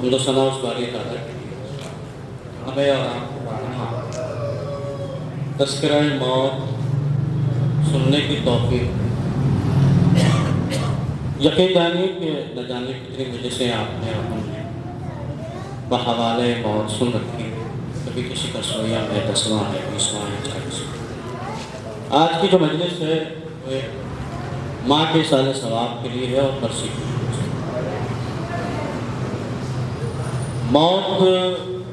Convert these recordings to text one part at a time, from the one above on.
حمد و ثنا اس باری تعالیٰ کے لیے ہمیں اور آپ کو پڑھنا تذکرہ موت سننے کی توفیق۔ یقین جانیے کہ نہ جانے کتنی وجہ سے آپ نے اور ہم نے بحوالے موت سن رکھی، کبھی کسی کا سویا ہے 10واں ہے 20واں ہے 40واں۔ آج کی جو مجلس ہے وہ ماں کے سال ثواب کے لیے ہے اور برسی کے لیے۔ موت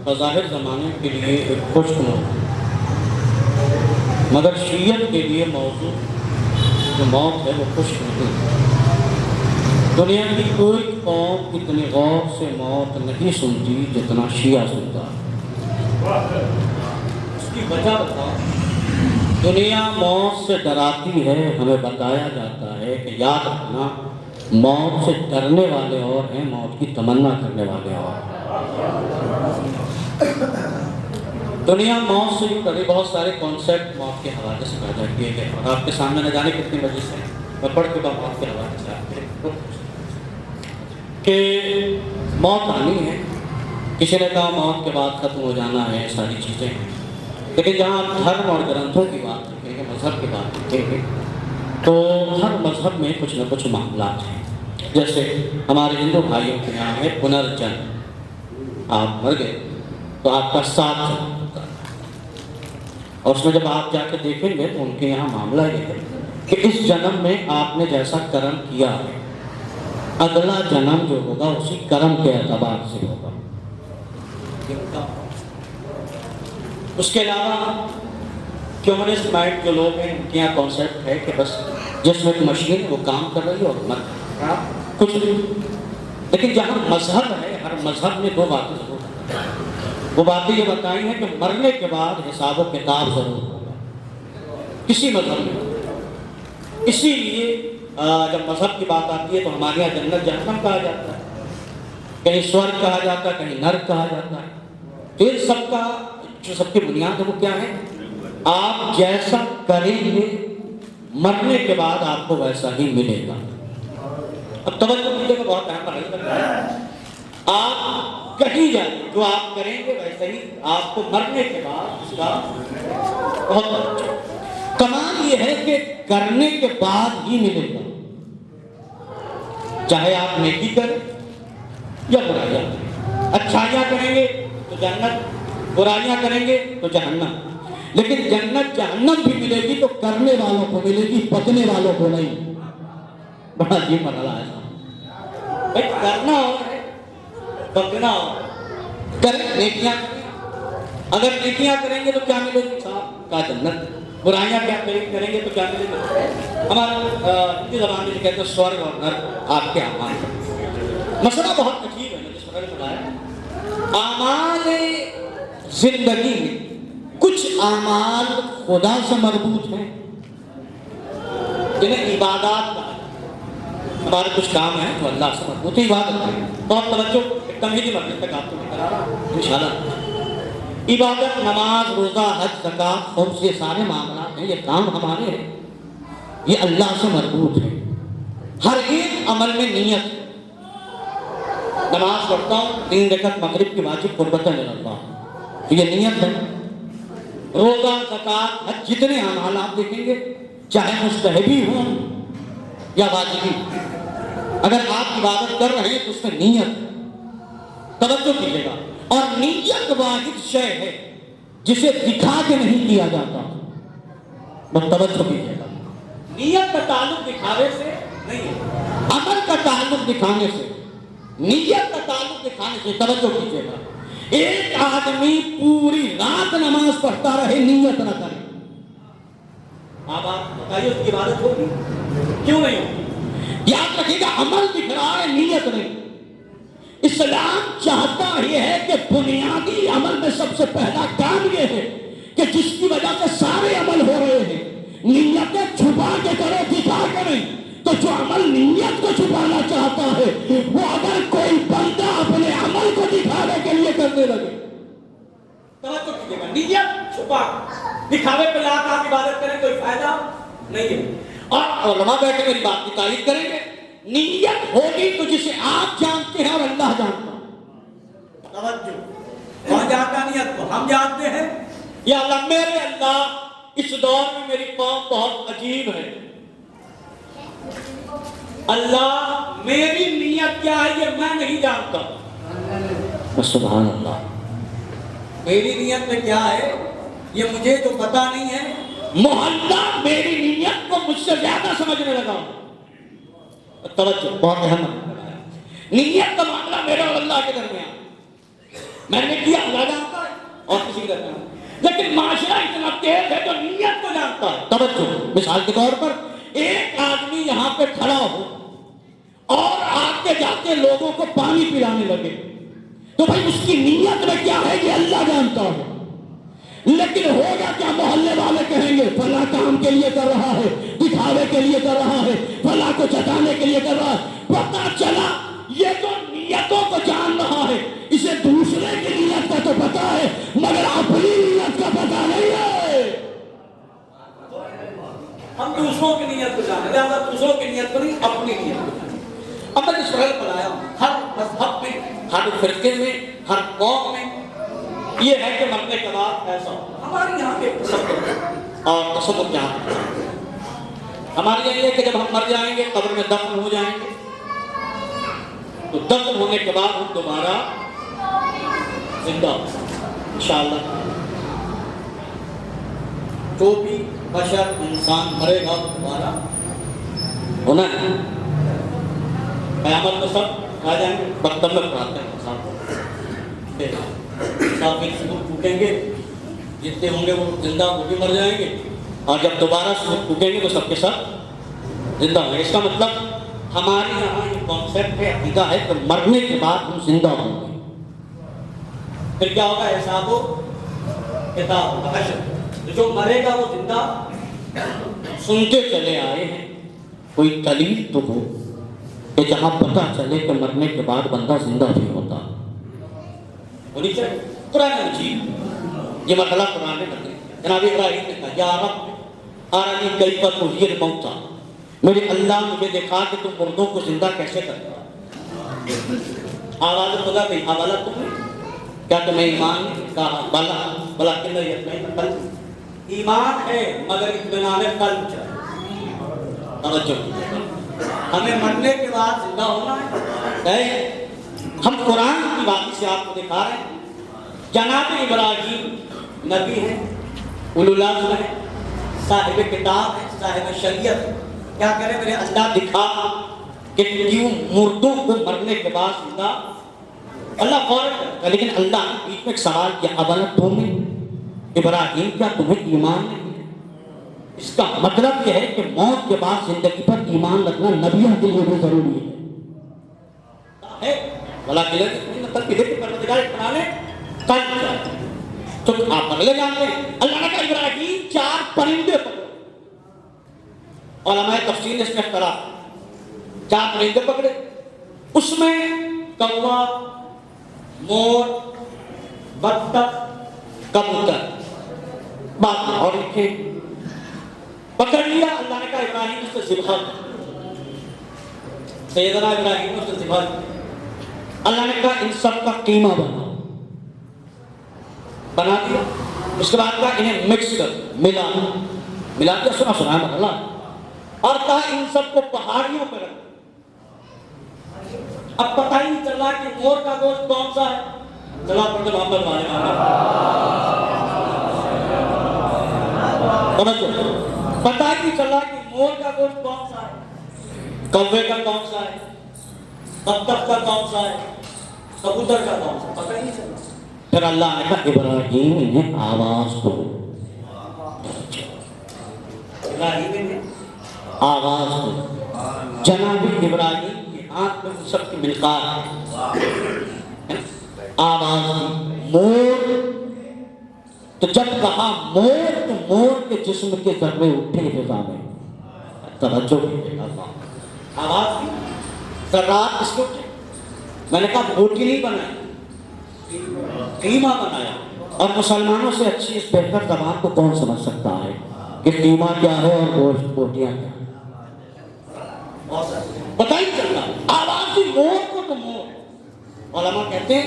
بظاہر زمانے کے لیے ایک خوش موت، مگر شریعت کے لیے موضوع جو موت ہے وہ خوش نہیں۔ دنیا کی کوئی قوم اتنی غور سے موت نہیں سنتی جتنا شیعہ سنتا۔ اس کی وجہ بتاؤ۔ دنیا موت سے ڈراتی ہے، ہمیں بتایا جاتا ہے کہ یاد رکھنا موت سے ڈرنے والے اور ہیں، موت کی تمنا کرنے والے اور۔ دنیا موت سے یوں ڈری، بہت سارے کانسیپٹ موت کے حوالے سے پیدا کیے گئے اور آپ کے سامنے نہ جانے کتنی وجہ سے میں پڑھ چکا موت کے حوالے سے آپ کے کہ موت آنی ہے۔ کسی نے کہا موت کے بعد ختم ہو جانا ہے، ساری چیزیں ہیں، لیکن جہاں آپ دھرم اور گرنتھوں کی بات رکھیں گے، مذہب کی بات رکھیں گے، تو ہر مذہب میں کچھ نہ کچھ معاملات ہیں۔ جیسے ہمارے ہندو بھائیوں کے یہاں ہے پنرجن، آپ مر گئے تو آپ کا 7 جنم ہوتا ہے، اور اس میں جب آپ جا کے دیکھیں گے تو ان کے یہاں معاملہ یہ ہے کہ اس جنم میں آپ نے جیسا کرم کیا ہے اگلا جنم جو ہوگا اسی کرم کے اعتبار سے ہوگا۔ اس کے علاوہ کمیونسٹ مائنڈ جو لوگ ہیں ان کے یہاں کانسیپٹ ہے کہ بس جس میں ایک مشین ہے وہ کام کر رہی ہے اور مر کچھ نہیں۔ لیکن جہاں مذہب ہے، ہر مذہب نے 2 باتیں ضرور بتائی۔ وہ باتیں یہ بتائی ہیں کہ مرنے کے بعد حساب و کتاب ضرور ہوگا کسی مذہب میں۔ اسی لیے جب مذہب کی بات آتی ہے تو ہمارے یہاں جنت جہنم کہا جاتا ہے، کہیں سورگ کہا جاتا ہے، کہیں نرک کہا جاتا ہے۔ تو ان سب کا جو سب کی بنیاد ہے وہ کیا ہے؟ آپ جیسا کریں گے مرنے کے بعد آپ کو ویسا ہی ملے گا۔ اب توجہ دیجیے گا، بہت اہم ہے۔ آپ کہیں جائیں جو آپ کریں گے ویسا ہی آپ کو مرنے کے بعد اس کا بہت اچھا۔ کمال یہ ہے کہ کرنے کے بعد ہی ملے گا، چاہے آپ نیکی کریں یا برائیاں کریں۔ اچھائیاں کریں گے تو جنت، برائیاں کریں گے تو جہنم۔ لیکن جنت جہنم بھی ملے گی تو کرنے والوں کو ملے گی، پکنے والوں کو نہیں۔ بڑا عجیب مرحلہ ہے بھائی، کرنا اور ہے پکنا اور۔ کریں نیکیاں کریں، اگر نیکیاں کریں گے تو کیا ملے گی؟ صاحب کا جنت۔ برائیاں کیا کریں گے تو کیا ملے گا؟ ہمارے ہندی زبان میں کہتے ہیں سورگ اور نرک آپ کے اعمال۔ مسئلہ بہت عجیب ہے، جس وقت بتایا اعمال زندگی میں کچھ اعمال خدا سے مربوط ہیں جنہیں عبادات کہا جاتا ہے۔ ہمارے کچھ کام ہیں جو اللہ سے مربوط ہے، عبادت ہے۔ بہت توجہ تمہیدی مرحلے تک آپ کو میں کرا رہا ہوں انشاءاللہ۔ عبادت، نماز، روزہ، حج، زکوٰۃ، خمس، یہ سارے معاملات ہیں، یہ کام ہمارے ہیں، یہ اللہ سے مربوط ہے۔ ہر ایک عمل میں نیت ہے۔ نماز پڑھتا ہوں 3 رکعت مغرب کی واجب قربتاً اللہ، تو یہ نیت ہے۔ روزہ، زکوٰۃ، حج، جتنے اعمال آپ دیکھیں گے چاہے مستحبی ہوں یا واجبی، اگر آپ عبادت کر رہے ہیں تو اس میں نیت ہے۔ توجہ کیجیے گا، اور نیت واحد شے ہے جسے دکھا کے نہیں کیا جاتا۔ بس توجہ کیجیے گا، نیت کا تعلق دکھاوے سے نہیں ہے، عمل کا تعلق دکھانے سے، نیت کا تعلق دکھانے سے۔ توجہ کیجیے گا، ایک آدمی پوری رات نماز پڑھتا رہے نیت نہ کرے، آپ بتائیے اس کی عبادت ہوگی؟ کیوں نہیں ہوگی؟ یاد رکھیے گا، عمل دکھ رہا ہے، نیت نہیں۔ اسلام چاہتا یہ ہے کہ بنیادی عمل میں سب سے پہلا کام یہ ہے کہ جس کی وجہ سے سارے عمل ہو رہے ہیں، نیتیں چھپا کے کرو، دکھا کے نہیں۔ تو جو عمل نیت کو چھپانا چاہتا ہے وہ اگر کوئی بندہ اپنے عمل کو دکھانے کے لیے کرنے لگے، توجہ کیجیے گا، نیت چھپا دکھاوے پہ لا کے آپ عبادت کریں کوئی فائدہ نہیں ہے۔ اور علماء بیٹھے میری بات کی تائید کریں گے، نیت ہوگی تو جسے آپ جانتے ہیں اور اللہ جانتا ہے، توجہ، کون جانتا نیت کو؟ ہم جانتے ہیں. یا اللہ میرے اللہ اس دور میں میری قوم بہت عجیب ہے. اللہ میری نیت کیا ہے یہ میں نہیں جانتا. سبحان اللہ. میری نیت میں کیا ہے یہ مجھے جو پتا نہیں ہے. محلہ میری نیت کو مجھ سے زیادہ سمجھنے لگا. توجہ، بہت اہم ہے. نیت کا معاملہ میرا اور اللہ کے درمیان. میں نے کیا اللہ جانتا ہے اور کسی کے درمیان. لیکن معاشرہ اتنا تیز ہے جو نیت کو جانتا ہے. توجہ، مثال کے طور پر ایک آدمی یہاں پہ کھڑا ہو اور آگے جاتے لوگوں کو پانی پلانے لگے تو بھائی اس کی نیت میں کیا ہے یہ اللہ جانتا ہے. لیکن ہوگا کیا؟ محلے والے کہیں گے فلاں کام کے لیے کر رہا ہے، دکھاوے کے لیے کر رہا ہے، فلاں کو جتانے کے لیے کر رہا ہے. پتہ چلا یہ تو نیتوں کو جان رہا ہے، اسے دوسرے کی نیت کا تو پتا ہے مگر اپنی نیت کا پتا نہیں ہے. ہم دوسروں کی نیت کو جانے، لہٰذا دوسروں کی نیت کو نہیں اپنی نیت کو جانے. اب میں اس رائے پر آیا ہوں ہر مذہب میں، ہر فرقے میں، ہر قوم میں یہ ہے کہ مرنے کے بعد ایسا ہو. ہمارے یہاں کے تصور اور تصور کیا ہے؟ ہمارے یہاں یہ کہ جب ہم مر جائیں گے قبر میں دفن ہو جائیں گے تو دفن ہونے کے بعد ہم دوبارہ زندہ ہوں انشاءاللہ. جو بھی بشر انسان مرے گا دوبارہ ہونا ہے. قیامت میں سب آ جائیں گے. برتن میں پڑھاتے ہیں انسان کو سور پھونکیں گے، جتنے ہوں گے وہ زندہ وہ بھی مر جائیں گے اور جب دوبارہ سور پھونکیں گے تو سب کے ساتھ زندہ ہوں گے. اس کا مطلب ہمارے یہاں یہ کانسیپٹ ہے، عقیدہ ہے کہ مرنے کے بعد ہم زندہ ہوں گے. پھر کیا ہوگا؟ حساب و کتاب ہوگا، حشر. جو مرے گا وہ زندہ. سنتے چلے آئے ہیں کوئی دلیل تو ہو کہ جہاں پتہ چلے کہ مرنے کے بعد بندہ زندہ بھی ہوتا ہونی چاہیے. قرآن مجید یہ مرحلہ قرآن نے بتایا. جناب ابراہیم نے کہا یا رب ارنی کیف تحیی الموتیٰ، میرے اللہ مجھے دکھا کہ تم مردوں کو زندہ کیسے کرتا. آواز خدا گئی، حوالہ تم نے کیا تمہیں ایمان نہیں؟ کہا بلا بلاکن یطمئن قلبی. ایمان ہے مگر اطمینان قلب چاہیے. توجہ، ہمیں مرنے کے بعد زندہ ہونا ہے. ہم قرآن کی بات سے آپ کو دکھا رہے ہیں. جناب ابراہیم نبی ہیں، اولو العزم ہیں، صاحب کتاب ہیں، صاحب شریعت ہیں. کیا کرے میرے اللہ دکھا کہ کیوں مردوں کو مرنے کے بعد زندہ. اللہ فوراً کرتا، لیکن اللہ نے بیچ میں ایک سوال کیا اولم تؤمن، ابراہیم کیا تمہیں ایمان نہیں ہے؟ اس کا مطلب یہ ہے کہ موت کے بعد زندگی پر ایمان رکھنا نبیوں کے لیے بھی ضروری ہے. بلا قلعہ مطلب کہ پروردگار بنانے قلب چاہیے. تو آپ پگلے جانتے ہیں اللہ نے کہا ابراہیم 4 پرندے پکڑو. علماء تفسیر نے اس میں اختلاف. 4 پرندے پکڑے، اس میں کوا، مور، بطخ، کبوتر، بات اور لکھے. پکڑ لیا. اللہ نے کہا ابراہیم اس سے ذبح کر. سیدنا ابراہیم نے اس سے ذبح کیا. اللہ نے کہا ان سب کا قیمہ بناؤ. بنا دیا. اس کے بعد کہا انہیں مکس کر، ملا دیا. سنا ہے اللہ. اور کہا ان سب کو پہاڑیوں پہ رکھ. اب پتہ ہی نہیں چلا کہ مور کا گوشت کون سا ہے. چلا پڑھتے محمد پتہ ہی نہیں چلا کہ مور کا گوشت کون سا ہے، کوے کا کون سا ہے، بطخ کا کون سا ہے، کبوتر کا کون سا، پتہ ہی نہیں چلا. پھر اللہ نے کہا ابراہیم انہیں آواز دو. ابراہیم نے آواز دو. جناب ابراہیم کی آنکھ میں سب کی ملکار ہے. آواز دی مور. تو جب کہا مور تو مور کے جسم کے ذرے اٹھے فضا میں. توجہ آواز دی ذرات اس کو اٹھے. میں نے کہا بوٹی نہیں بنائی، قیمہ بنایا. اور مسلمانوں سے اچھی اس بہتر زبان کو کون سمجھ سکتا ہے کہ قیمہ کیا ہے اور گوشت بوٹیاں کیا ہے. پتہ ہی چلتا. آواز دی مور کو تو مور. علماء کہتے ہیں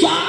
4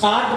60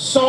100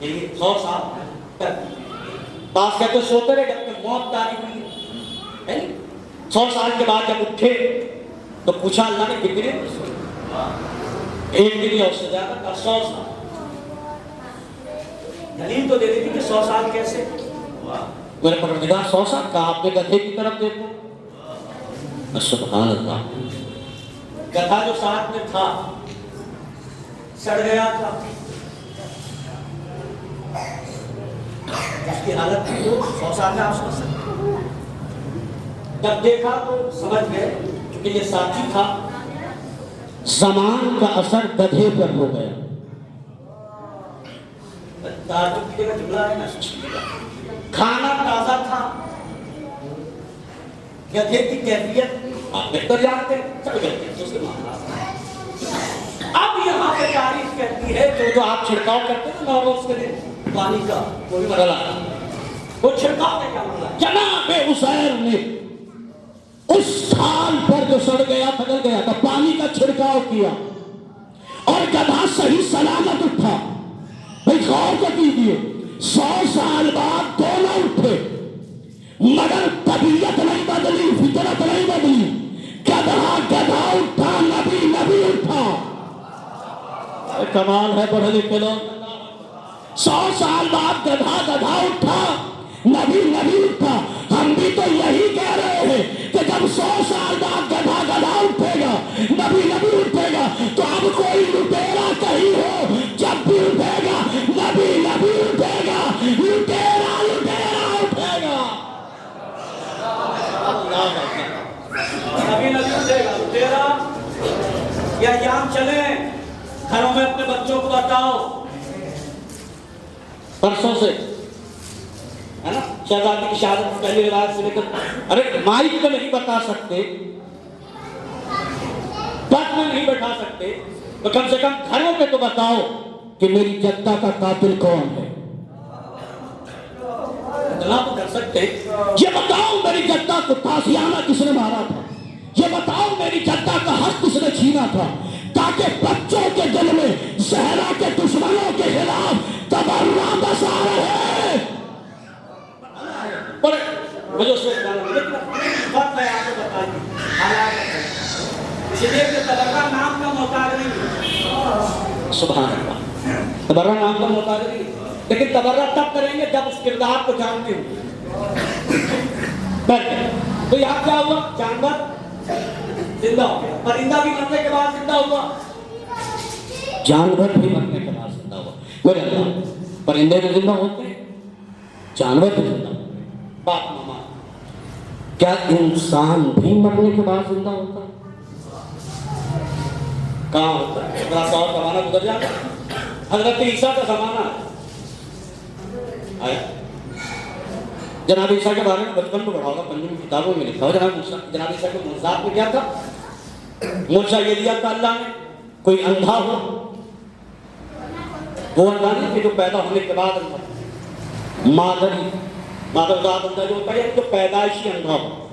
یہ 100 سال پاس کہتے سوتے رہے جب تک موت تاری ہوئی ہے 100 سال کے بعد جب اٹھے تو پوچھا اللہ نے کتنے ایک دن یا اس سے زیادہ کا 100 سال دلیل تو دے دی تھی کہ 100 سال کیسے میرے پروردگار 100 سال کہا آپ نے گدھے کی طرف دیکھو سبحان اللہ گدھا جو ساتھ میں تھا سڑ گیا تھا اس کی حالت تھی تو 100 سال میں آپ سمجھ سکتے جب دیکھا تو سمجھ گئے کیونکہ یہ ساتھی تھا زمان کا اثر گدھے پر ہو گیا تعجب کی جگہ جملہ ہے نا کھانا تازہ تھا گدھے کی کیفیت آپ بہتر جانتے ہیں سب جانتے ہیں اب یہاں پہ تعریف کہتی ہے جو آپ چھڑکاؤ کرتے ہیں نا روز کے دن پانی کا وہ بھی مرحلہ وہ چھڑکاؤ کا کیا مرحلہ جناب عزیر نے اس سال پر جو سڑ گیا پگل گیا تھا پانی کا چھڑکاؤ کیا اور گدھا صحیح سلامت اٹھا بھائی غور کو کیجیے 100 سال بعد دونوں اٹھے مگر طبیعت نہیں بدلی فطرت نہیں بدلی گدھا گدھا اٹھا نبی نبی اٹھا کمال ہے پڑھے لکھے لوگ 100 سال بعد گدھا گدھا اٹھا نبی نبی اٹھا ہم بھی تو یہی کہہ رہے ہیں کہ جب 100 سال بعد گدھا گدھا اٹھے گا نبی نبی اٹھے گا تو اب کوئی لٹیرا کہیں ہو جب بھی اٹھے گا نبی نبی اٹھے گا لٹیرا لٹیرا اٹھے گا نبی نبی اٹھے گا لٹیرا یا یہاں چلیں گھروں میں اپنے بچوں کو بتاؤ پرسوں سے ہے نا شہزادی کی شہادت کی پہلی روایت سے لے کر ارے مائک تو نہیں بتا سکتے بس میں نہیں بیٹھا سکتے تو کم سے کم گھروں پہ تو بتاؤ کہ میری جدہ کا قاتل کون ہے اتنا تو کر سکتے یہ بتاؤ میری جدہ کو تازیانہ کس نے مارا تھا یہ بتاؤ میری جدہ کا حق کس نے چھینا تھا تاکہ بچوں کے دل میں زہرا کے دشمنوں کے خلاف تبرہ بسا رہے پر مجھے اس وقت جانا لیکن وقت ہے آپ کو بتائیے حالات اسی لیے کہ تبرہ نام کا محتاج نہیں سبحان اللہ تبرہ نام کا محتاج نہیں لیکن تبرہ تب کریں گے جب اس کردار کو جانتے ہوں تو یہاں کیا ہوا جانور زندہ ہو گیا پرندہ بھی مرنے کے بعد زندہ ہوا جانور بھی مرنے کے بعد زندہ ہوا میرے اللہ پرندے بھی زندہ ہوتے ہیں جانور بھی زندہ ہوتے ہیں باپ ماما کیا انسان بھی مرنے کے بعد زندہ ہوتا ہے کہاں ہوتا ہے بڑا سا اور زمانہ گزر جاتا ہے حضرت عیسیٰ کا زمانہ آیا جناب عیسیٰ کے بارے میں بچپن میں پڑھا ہوگا پنجم کتابوں میں لکھا ہو جناب عیسیٰ کے معجزات میں کیا تھا معجزہ یہ دیا تھا اللہ نے کوئی اندھا ہو وہ اندھا نہیں کہ جو پیدا ہونے کے بعد اندھا مادرزاد اندھا جو ہوتا ہے جو پیدائشی اندھا ہو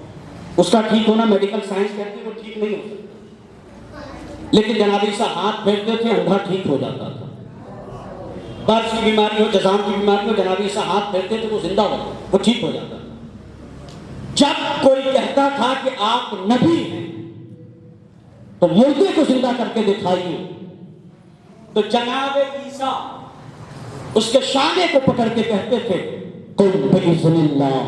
اس کا ٹھیک ہونا میڈیکل سائنس کہتی ہے وہ ٹھیک نہیں ہو سکتا لیکن جناب عیسیٰ ہاتھ پھیرتے تھے اندھا ٹھیک ہو جاتا تھا برس کی بیماری ہو جزام کی بیماری ہو جناب عیسیٰ ہاتھ پھیرتے تھے وہ زندہ ہو وہ ٹھیک ہو جاتا تھا جب کوئی کہتا تھا کہ آپ نبی ہیں تو مردے کو زندہ کر کے دکھائیے تو جناب عیسیٰ اس کے شانے کو پکڑ کے کہتے تھے قل بإذن اللہ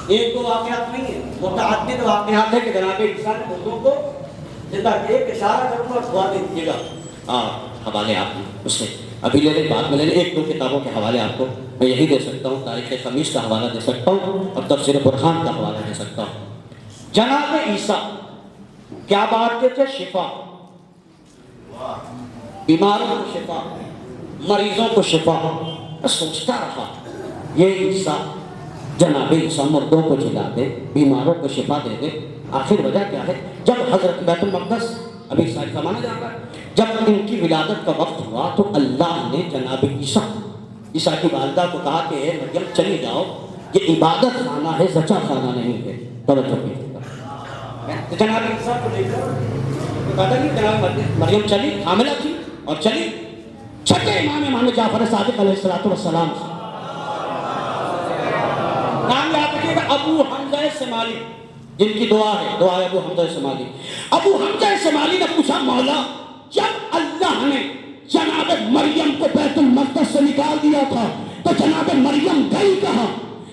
ایک دو واقعات نہیں ہیں متعدد واقعات ہیں کہ جناب عیسیٰ نے مردوں کو زندہ کیا ایک اشارہ کروں گا دعا دے دیجیے گا حوالے آپ اس سے ابھی لے لیں بعد میں لے لیں ایک دو کتابوں کے حوالے آپ کو میں یہی دے سکتا ہوں تاریخ خمیس کا حوالہ دے سکتا ہوں اور تفسیر برہان کا حوالہ دے سکتا ہوں جناب عیسیٰ کیا بانٹتے تھے شفا بیماروں کو شفا مریضوں کو شفا میں سوچتا رہا یہ عیسیٰ جناب عیسیٰ مردوں کو جلا دے بیماروں کو شفا دے دے آخر وجہ کیا ہے جب حضرت بیت المقدس ابھی عیسیٰ کا مانا جاتا ہے جب ان کی ولادت کا وقت ہوا تو اللہ نے جناب عیسیٰ کی والدہ کو کہا کہ اے مریم چلی جاؤ یہ عبادت خانہ ہے زچہ خانہ نہیں ہے توجہ کیجیے جناب عیسیٰ کو لے کر پتہ نہیں جناب مریم چلی حاملہ تھی اور چلی چھٹے امام جعفر صادق علیہ السلام نام یاد رکھیے گا، ابو حمزہ شمالی، جن کی دعا ہے ابو حمزہ شمالی. ابو حمزہ شمالی نے پوچھا مولا جب اللہ نے جناب مریم کو بیت المقدس سے نکال دیا تھا تو جناب مریم گئی کہاں،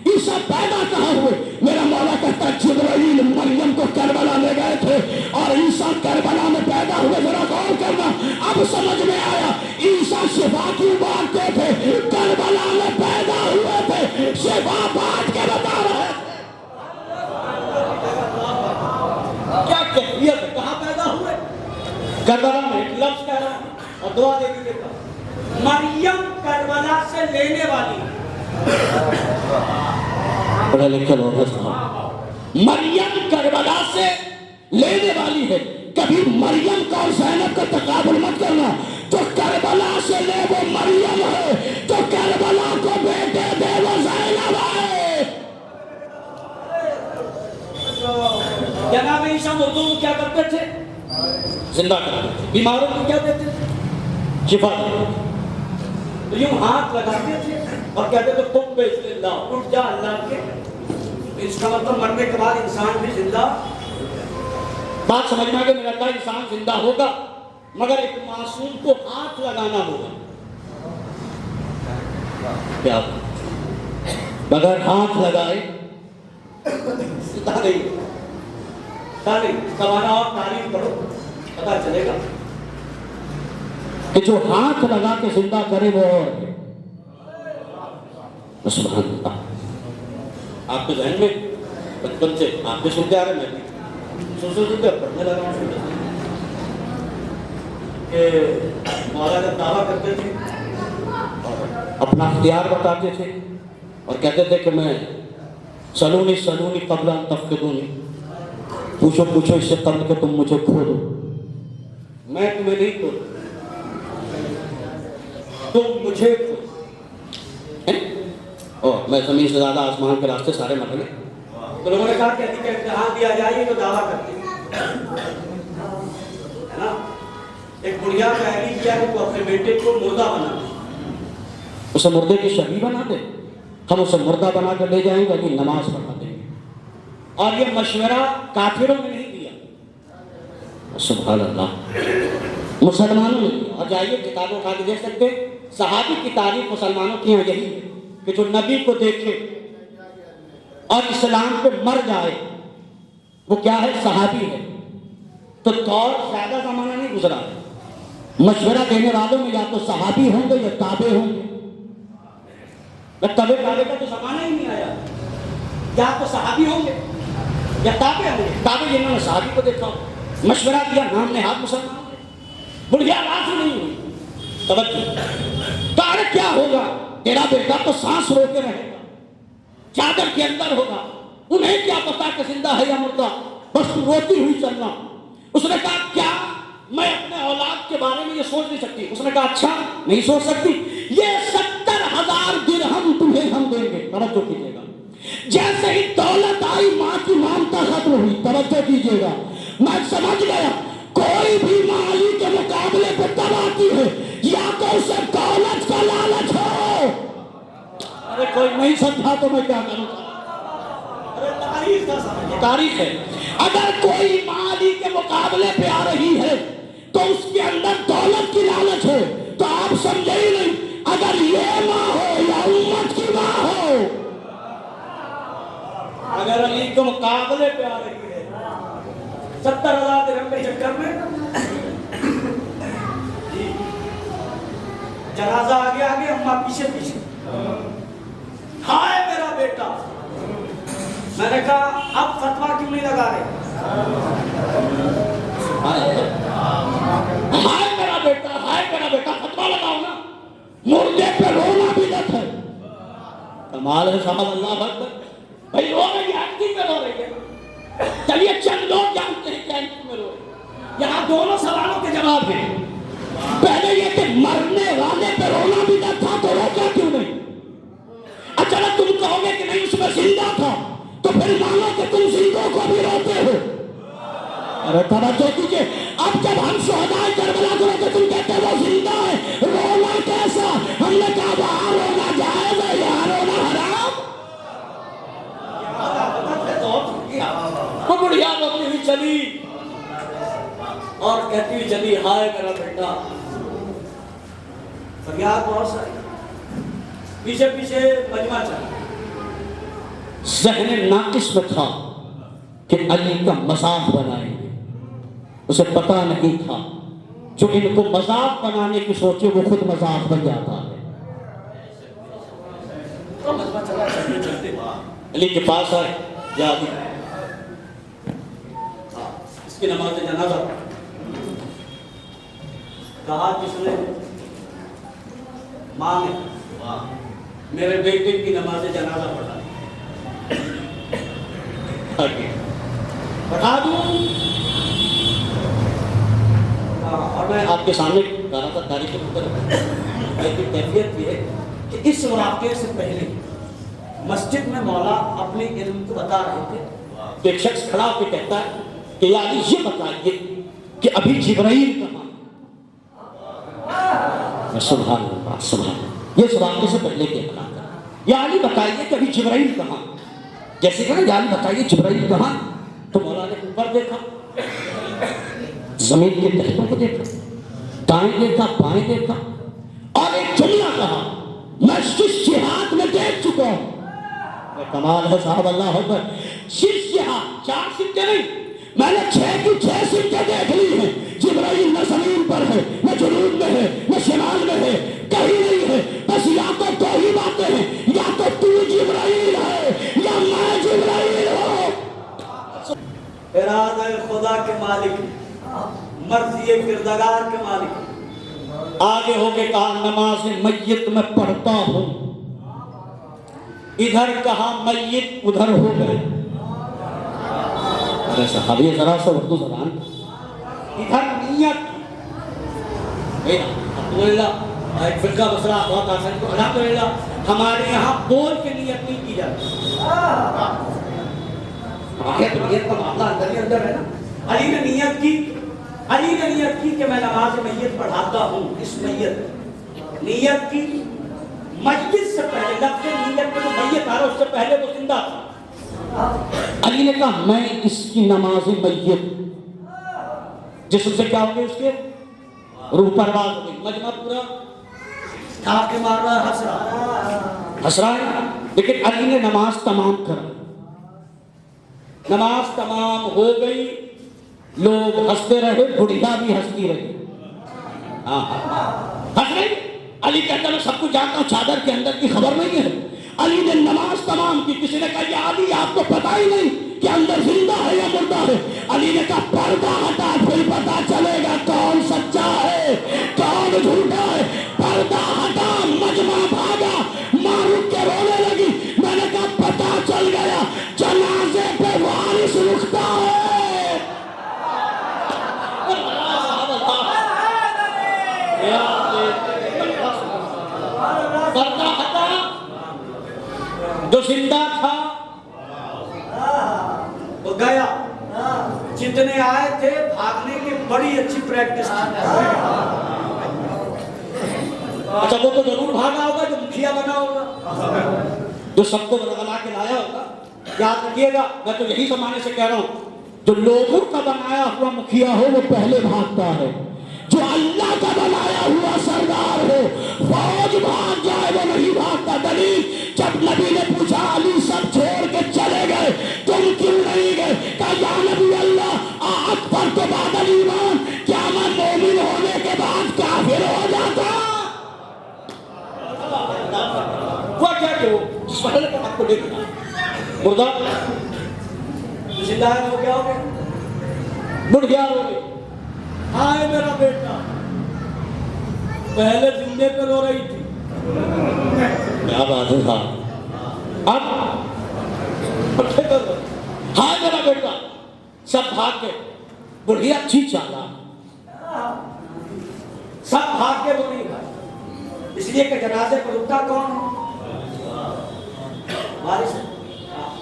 عیسیٰ پیدا کہاں ہوئے؟ میرا مولا کہتا ہے جبرائیل مریم کو کربلا لے گئے تھے اور عیسیٰ کربلا میں پیدا ہوئے. ذرا غور کرنا، اب سمجھ میں آیا عیسیٰ شفا کی بانٹتے تھے، کربلا میں پیدا ہوئے تھے، شفا بانٹ کے بتا رہے تھے. کیا کیفیت ہے، کہاں پیدا ہوئے؟ کربلا میں. ایک لفظ کہہ رہا ہے اور دعا دے دیجیے گا، مریم کربلا سے لینے والی. پڑھے لکھے لوگ ہیں، مریم کربلا سے لینے والی ہے. کبھی مریم کا اور زینب کا تقابل مت کرنا، جو کربلا سے لے وہ مریم ہے، جو کربلا کو بیٹے دے وہ زینب ہے. جناب عیسیٰ مردوں کو کیا کرتے تھے؟ زندہ کرتے تھے، بیماروں کو کیا دیتے تھے؟ شفا دیتے تھے. یوں ہاتھ لگاتے تھے اور کہتے تھے تم پہ اللہ اٹھ جا اللہ کے. اس کا مطلب مرنے کے بعد انسان بھی زندہ. بات سمجھ میں آ گئی، میرا اللہ انسان زندہ ہوگا مگر ایک معصوم کو ہاتھ لگانا ہوگا. کیا بغیر ہاتھ لگائے تاریخ سوارا اور تاریخ پڑھو پتا چلے گا کہ جو ہاتھ لگا کے زندہ کرے وہ اور ہے. سبحان اللہ. آپ کے ذہن میں بچپن سے آپ کے سنتے آ رہے، میں بھی سنتے پڑھنے لگا ہوں کہ مولا جب دعویٰ کرتے تھے اپنا اختیار بتاتے تھے اور کہتے تھے کہ میں سلونی قبل ان تفقدونی، پوچھو اس سے قبل کہ تم مجھے کھو دو. میں تمہیں نہیں کھو، تم مجھے کھو. میں زمین سے زیادہ آسمان کے راستے سارے مرے. تو لوگوں نے کہا کہ امتحان دیا جائے تو دعویٰ کرتے ہیں نا. ایک بڑھیا پہلی کیا کہ تو اپنے بیٹے کو مردہ بنا دے، اسے مردے کی شبیہ بنا دے. ہم اسے مردہ بنا کر لے جائیں گے کہ نماز پڑھا دیں گے. اور یہ مشورہ کافروں نے نہیں دیا، سبحان اللہ، مسلمانوں نے دیا. اور جائیے کتابوں اٹھا کے دیکھ سکتے، صحابی کی تعریف مسلمانوں کی یہاں یہی ہے کہ جو نبی کو دیکھے اور اسلام پہ مر جائے وہ کیا ہے؟ صحابی ہے. تو دور زیادہ زمانہ نہیں گزرا، مشورہ دینے والوں میں یا تو صحابی ہوں گے یا تابع ہوں گے. تبے تابے کا تو زمانہ ہی نہیں آیا، یا تو صحابی ہوں گے یا تابع ہوں گے. تابع جنہوں نے صحابی کو دیکھا، مشورہ دیا، نام نہاد مسلمان ہوئے، بڑھیا بات ہی نہیں ہوئی. توجہ، تارے کیا ہوگا؟ تیرا بیٹا تو سانس رو کے رہے گا، چادر کے اندر ہوگا، انہیں کیا پتا کہ زندہ ہے یا مردہ، بس تو روتی ہوئی چلنا. اس نے کہا کیا میں اپنے اولاد کے بارے میں یہ سوچ نہیں سکتی؟ اس نے کہا اچھا نہیں سوچ سکتی، یہ 70,000 درہم تمہیں ہم دیں گے. توجہ کیجیے گا، جیسے ہی دولت آئی ماں کی مامتا ختم ہوئی. توجہ کیجیے گا، میں سمجھ گیا کوئی بھی مالی کے مقابلے پہ تب آتی ہے یا تو اسے دولت کا لالچ ہو. ارے کوئی نہیں سمجھا تو میں کیا کروں؟ تاریخ ہے. اگر کوئی مالی کے مقابلے پہ آ رہی ہے تو اس کے اندر دولت کی لالچ ہے. تو آپ سمجھے ہی نہیں، اگر یہ ماں ہو یا امت کی ماں ہو، اگر علی کے مقابلے پہ آ رہی ہے 70,000 درہم کے چکر میں جنازہ آگے آگے اماں پیچھے پیچھے، ہائے میرا بیٹا. میں نے کہا اب فتویٰ کیوں نہیں لگا رہے؟ ہائے میرا بیٹا فتویٰ لگاؤ نا. مردے پہ رونا بھی لت ہے. کمال ہے صاحب، اللہ اکبر. بھائی رو رہی ہے، ایکٹنگ میں رو رہی ہے. چلیے چند لوگ جانتے ہیں کیا ایکٹنگ میں رو رہی ہے. یہاں دونوں سوالوں کے جواب ہیں. پہلے یہ کہ مرنے والے پہ رونا بھی لت تھا تو روکا کیوں نہیں؟ اچھا تم کہو گے کہ نہیں اس میں زندہ تھا تو پھر مانو کہ تم زندوں کو بھی روتے ہو. ارے توجہ کیجیے، اب جب ہم شہدائے کربلا کو روتے تم کہتے وہ زندہ ہے، رونا نے کہا وہاں رونا جائز ہے یہاں رونا حرام. وہ بڑھیا روتی ہوئی چلی اور کہتی ہوئی چلی ہائے میرا بیٹا. فریاد بہت ساری پیچھے پیچھے مجمع چلا. ذہن ناقص میں تھا کہ علی کا مذاق بنائیں گے. اسے پتا نہیں تھا جو ان کو مذاق بنانے کی سوچے وہ خود مذاق بن جاتا ہے. مجمع چلا چلتے چلتے علی کے پاس آئے یا علی اس کی نماز جنازہ کہا کس نے؟ ماں نے میرے بیٹے کی نماز جنازہ پڑھا. بتا دوں اور میں آپ کے سامنے کہہ رہا تھا تاریخ کے اوپر کی کیفیت یہ ہے کہ اس واقعے سے پہلے مسجد میں مولا اپنے علم کو بتا رہے تھے کہ ایک شخص کھڑا ہو کے کہتا ہے کہ یا علی یہ بتائیے کہ ابھی جبرائیل کہاں؟ سبحان اللہ سبحان اللہ. یہ اس واقعے سے پہلے کے کہا تھا یا علی بتائیے کہ ابھی جبرائیل کہاں؟ جیسے کہ یا علی بتائیے جبرائیل کہاں؟ تو مولا نے اوپر دیکھا, زمین کے تہتوں کو دیکھا, دائیں دیکھا بائیں دیکھا اور ایک جملہ کہا میں 6 جہات میں دیکھ چکا ہوں. کمال ہے صاحب, اللہ اکبر. 6 جہات, 4 سکے نہیں, میں نے 6 کی 6 سکے دیکھ لی ہیں. جبرائیل نہ زمین پر ہے, نہ جنوب میں ہے, نہ شمال میں ہے, کہیں نہیں ہے. بس یا تو 2 ہی باتیں ہیں, یا تو جبرائیل ہے یا میں جبرائیل ہوں. ارادہ خدا کے مالک, مرضی کردگار کے مالک. آگے ہو کے کہا نماز میت میں پڑھتا ہوں. ادھر کہا میت ادھر ہو گئے. ارے صحابی ذرا سا اردو زبان. ادھر نیت الحمدللہ ایک فرقہ مسئلہ بہت آسان تو الحمدللہ ہمارے یہاں بول کے نیت نہیں کی جاتی. نیت کا معاملہ اندر ہی اندر ہے نا. علی نے نیت کی, علی نے نیت کی کہ میں نماز میت پڑھاتا ہوں. اس نیت کی مسجد سے پہلے لفظ نیت میں تو میت آ رہا, اس سے پہلے وہ زندہ تھا. علی نے کہا میں اس کی نماز میت, جسم سے کیا ہو گئے, اس کے روح پرواز ہو گئی. مجمع پورا ٹھاکے مار رہا, ہنس رہا ہے. لیکن علی نے نماز تمام کرا. نماز تمام ہو گئی, لوگ ہنستے رہے, بڑھیا بھی ہنستی رہی. ہنس رہی. علی کہتا میں سب کچھ جانتا ہوں, چادر کے اندر کی خبر نہیں ہے. علی نے نماز تمام کی. کسی نے کہا یا علی آپ کو پتا ہی نہیں کہ اندر زندہ ہے یا مردہ ہے. علی نے کہا پردہ ہٹا پھر پتا چلے گا کون سچا ہے کون جھوٹا ہے. پردہ ہٹا, مجمع بھاگا, ماں رک کے رونے لگی. میں نے کہا پتا چل گیا جنازے پہ وارث رکتا ہے. پردہ ہٹا, جو زندہ تھا وہ گیا. جتنے آئے تھے بھاگنے کی بڑی اچھی پریکٹس تھی. اچھا وہ تو ضرور بھاگا ہوگا جو مکھیا بنا ہوگا, جو سب کو بنا کے لایا ہوگا. یاد رکھیے گا, میں تو یہی زمانے سے کہہ رہا ہوں, جو لوگوں کا بنایا ہوا مکھیا ہو وہ پہلے بھاگتا ہے. جو اللہ کا بنایا ہوا سردار ہو فوج بھاگ جائے وہ نہیں بھاگتا. دلیل, جب نبی نے پوچھا علی سب چھوڑ کے چلے گئے تم کیوں نہیں گئے, کہا یا نبی اللہ اکبر تو بعد ایمان, کیا میں مومن ہونے کے بعد کافر ہو جاتا؟ وہ کیا کہ جس پہلے کو آپ کو دیکھنا مردہ زندہ ہے وہ کیا ہو گیا, مڑ گیا رو گئے. ہائے میرا بیٹا, پہلے زندے پہ رو رہی تھی. کیا بات ہے صاحب, اب ہائے میرا بیٹا. سب بھاگ گئے, بڑھیا اچھی چالا, سب بھاگ کے وہ نہیں کھائے. اس لیے کہ جنازے پر رکتا کون ہے؟ وارث.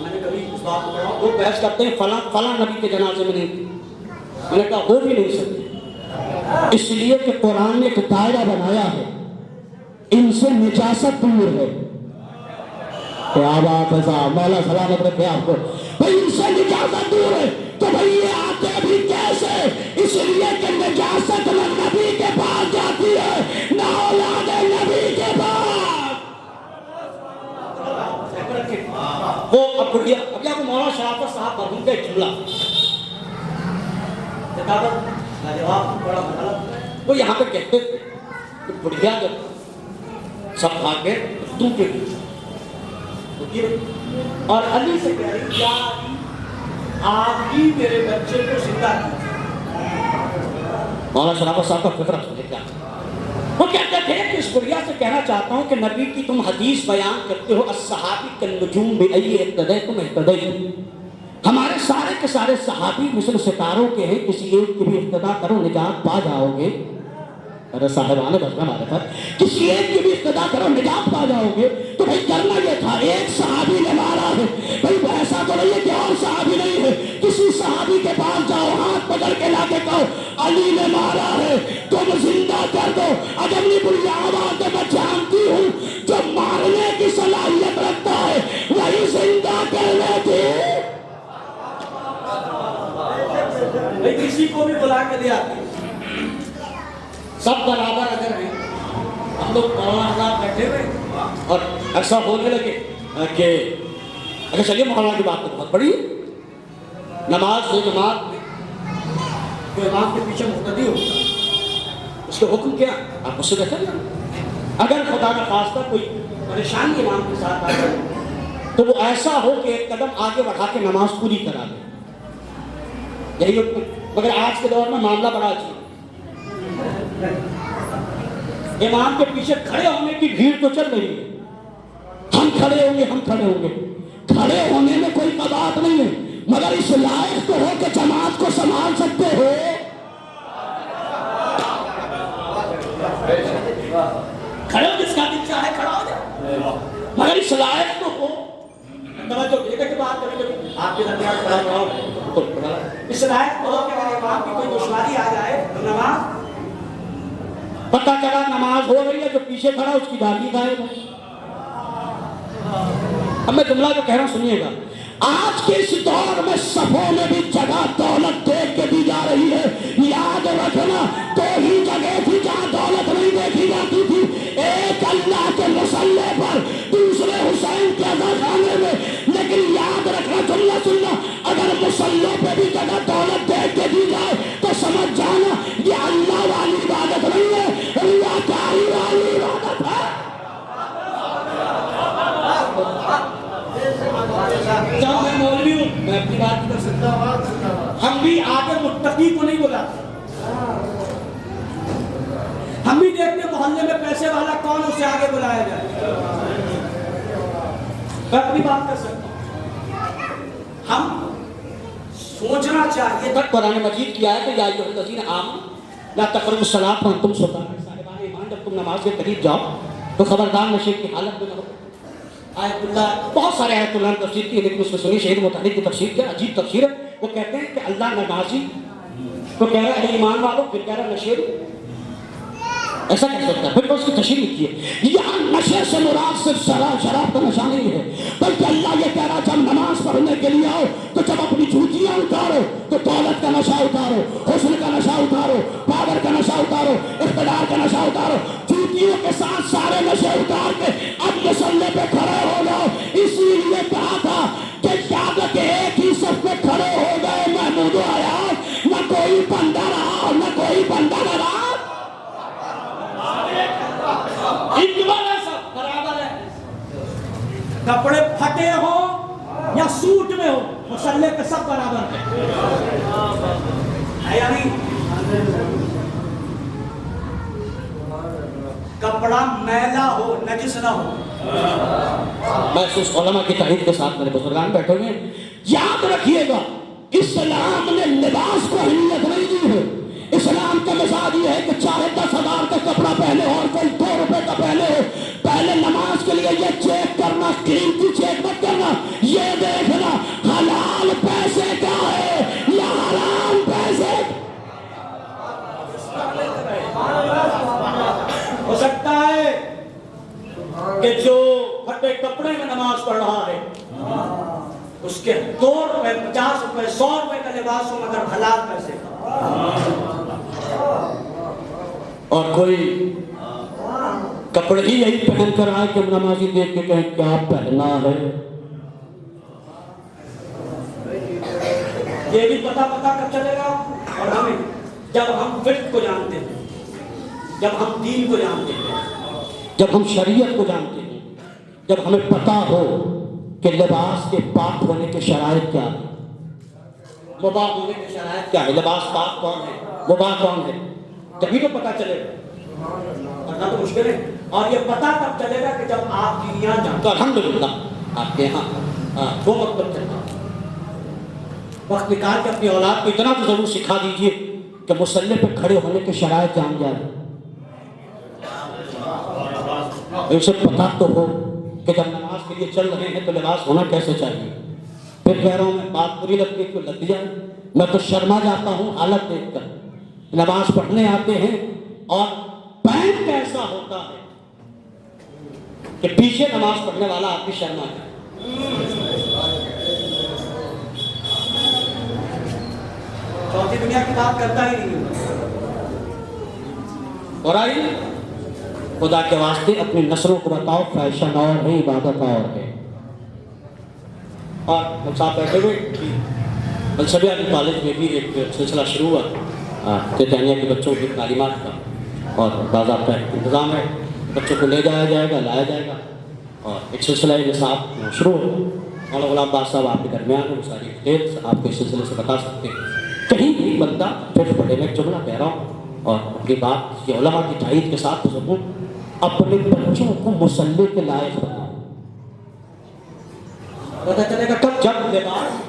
میں نے کبھی اس بات کو پڑھا, وہ بحث کرتے ہیں فلاں فلاں نبی کے جنازے میں نہیں تھی. میں نے کہا وہ بھی نہیں سکتے, اس لیے کہ قرآن نے ایک دائرہ بنایا ہے. ان سے نجاست دور ہے. کیا بات ہے صاحب, مولا سلامت رکھے آپ کو. بھائی ان سے نجاست دور ہے تو بھائی یہ آتے بھی کیسے؟ اس لیے کہ نجاست نہ نبی کے پاس جاتی ہے نہ اولاد نبی کے پاس. وہ اب کو مولانا شرافت صاحب مرحوم کا ایک جملہ وہ یہاں پہ کہتے تھے کہ بڑھیا جب سب کھا کے تو کے اور علی سے کہہ رہی کیا آپ ہی میرے بچے کو زندہ کیا. مولانا شرافت صاحب کا فکر سمجھے کیا وہ کہتے تھے کہ اس بڑھیا سے کہنا چاہتا ہوں کہ نبی کی تم حدیث بیان کرتے ہو الصحابی کالنجوم بأی اقتدیتم اہتدیتم. ہمارے سارے کے سارے صحابی مثل ستاروں کے ہیں, کسی ایک کی بھی اقتدا کرو نجات پا جاؤ گے. ارے صاحبان بس میں ہمارے پاس کسی ایک کی بھی اقتدا کرو نجات پا جاؤ گے. تو بھائی کرنا یہ تھا, ایک صحابی نے مارا ہے بھائی ایسا تو نہیں ہے کہ اور صحابی نہیں ہے. کسی صحابی کے پاس جاؤ, ہاتھ پکڑ کے لا کے کہو علی نے مارا ہے, تم زندہ کر دو. اگر نہیں بڑی آواز میں جانتی ہوں جو مارنے کی صلاحیت رکھتا ہے وہی زندہ کرنے تھی. کسی کو بھی بلا کے لے آتی سب برابر اگر ہیں. ہم لوگ مولانا صاحب بیٹھے ہوئے اور ایسا بولنے لگے کہ اگر چلیے مولانا کی بات تو بہت بڑی ہے. نماز ہو جماعت میں کوئی امام کے پیچھے مقتدی ہو اس کے حکم کیا آپ اس سے کہتے ہیں. اگر خدا کا خاصہ کوئی پریشانی امام کے ساتھ آ جائے تو وہ ایسا ہو کہ ایک قدم آگے بڑھا کے نماز پوری کرا دے. یہی مگر آج کے دور میں معاملہ بڑا عجیب. امام کے پیچھے کھڑے ہونے کی بھیڑ تو چل رہی ہے. ہم کھڑے ہوں گے, ہم کھڑے ہوں گے. کھڑے ہونے میں کوئی بات نہیں ہے مگر اس لائق تو ہو کہ جماعت کو سنبھال سکتے ہو. کھڑے ہو جس کا دل چاہے کھڑا ہو جائے مگر اس لائق تو ہو. بات کریں آپ کے درمیان کھڑا اس لائق تو ہو کہ اگر امام کی کوئی دشواری آ جائے تو نماز پتہ چلا نماز ہو رہی ہے جو پیچھے کھڑا اس کی داڑھی غائب ہے. اب میں جملہ جو کہہ رہا ہوں سنیے گا. آج کے اس دور میں صفوں میں بھی جگہ دولت دیکھ کے دی جا رہی ہے. یاد رکھنا تو ہی جگہ تھی جہاں دولت نہیں دیکھی جاتی تھی. ایک اللہ کے مصلے پر, دوسرے حسین کے اذاخانے میں. لیکن یاد رکھنا, جملہ سننا, اگر مصلوں پہ بھی جگہ دولت دیکھ کے دی جائے تو سمجھ جانا یہ اللہ والی عبادت نہیں ہے, اللہ کاری والی عبادت ہے. جب میں مولوی ہوں میں اپنی بات کر سکتا ہوں. ہم بھی آگے متقی کو نہیں بلاتے. ہم بھی دیکھتے محلے میں پیسے والا کون اسے آگے بلایا جائے. میں اپنی بات کر سکتا ہوں. ہم سوچنا چاہیے تک قرآن مجید کی آیت ہے یا ایھا الذین آمنوا لا تقربوا الصلاۃ وانتم سکارى. صاحبان ایمان جب تم نماز کے قریب جاؤ تو خبردار نشے کی حالت میں نہ ہو. آیت اللہ بہت سارے آیت اللہ نے تفسیر کی لیکن اس میں سنی شہید مطالب کی تفسیر کیا عجیب تفسیر ہے. وہ کہتے ہیں کہ اللہ نمازی تو کہہ رہا ہے ایمان والوں, پھر کہہ رہا ہے نشے. ایسا کہہ سکتا ہے. پھر تو اس کی تشریح لکھی ہے یہاں نشے سے مراد صرف شراب کا نشہ نہیں ہے بلکہ اللہ یہ کہہ رہا جب نماز پڑھنے کے لیے آؤ تو جب اپنی جوتیاں اتارو تو دولت کا نشہ اتارو, حسن کا نشہ اتارو, پاور کا نشہ اتارو, اقتدار کا نشہ اتارو. جوتیوں کے ساتھ سارے نشے اتار کے اب مصلے پہ کھڑے ہو جاؤ. اسی لیے کہا تھا کہ یاد کے ایک ہی صف پہ کھڑے ہو گئے محمود و حیات, نہ کوئی بندہ رہا نہ کوئی بندہ نہ رہا. برابر ہے. کپڑے پھٹے ہو یا سوٹ میں ہو مسلے پہ سب برابر ہے یعنی کپڑا میلا ہو نجس نہ ہو. میں اس علماء کی تحریر کے ساتھ میرے بزرگان بیٹھے ہوئے ہیں. یاد رکھیے گا اسلام نے لباس کو اہمیت نہیں دی ہے. اسلام کا مزاج یہ ہے کہ چاہے 10,000 کا کپڑا پہنے اور کوئی 2 روپے کا پہنے ہو, پہلے نماز کے لیے یہ چیک کرنا, قیمتی چیک مت کرنا, یہ دیکھنا حلال پیسے کا ہے یا حرام پیسے. ہو سکتا ہے کہ جو پھٹے کپڑے میں نماز پڑھ رہا ہے اس کے 2 روپے 50 روپے 100 روپے کا لباس ہو مگر حلال پیسے کا، اور کوئی کپڑے ہی یہی پہن کر آئے کہ نمازی دیکھ کے کہیں کیا پہنا ہے. یہ بھی پتہ کب چلے گا. اور ہمیں جب ہم فقہ کو جانتے ہیں، جب ہم دین کو جانتے ہیں، جب ہم شریعت کو جانتے ہیں، جب ہمیں پتہ ہو کہ لباس کے پاک ہونے کے شرائط کیا ہیں، مباح ہونے کے شرائط کیا ہے، لباس پاک کون ہے، مباح کون ہے، جبھی تو پتہ چلے گا. ورنہ تو مشکل ہے. اور یہ پتہ تب چلے گا کہ جب آپ دینیات جانتے. تو الحمدللہ آپ کے یہاں 2 مکتب چلتا ہے. وقت نکال کے اپنی اولاد کو اتنا تو ضرور سکھا دیجئے کہ مصلی پہ کھڑے ہونے کے شرائط جان جائے. اسے پتہ تو ہو کہ جب نماز کے لیے چل رہے ہیں تو لباس ہونا کیسے چاہیے. پھر کہہ رہا ہوں میں بات بری لگتی ہے تو لگ جائے. میں تو شرما جاتا ہوں حالت دیکھ کر. نماز پڑھنے آتے ہیں اور پینٹ ایسا ہوتا ہے کہ پیچھے نماز پڑھنے والا آدمی شرما جائے. چوتھی دنیا کی بات کرتا ہی نہیں. اور آئیے خدا کے واسطے اپنی نسلوں کو بتاؤ فیشن اور ہے عبادت اور ہے. اور ہم صاحب بیٹھے ہوئے ملسبیہ کالج میں بھی ایک سلسلہ شروع ہوا تیتانیہ کے بچوں کی تعلیمات کا، اور باضابطہ انتظام ہے. بچوں کو لے جایا جائے گا، لایا جائے گا، اور ایک سلسلہ نصاب شروع ہو. مولانا غلام باز صاحب آپ کے درمیان ہیں، وہ ساری ڈیٹیلس آپ کو اس سلسلے سے بتا سکتے ہیں. کہیں بھی بندہ پھر پڑھے میں جملہ کہہ رہا ہوں اور اپنی بات یہ علماء کی تائید کے ساتھ سکوں، اپنے بچوں کو مصلی کے لائق بناؤ. پتہ چلے گا کب جب لباس.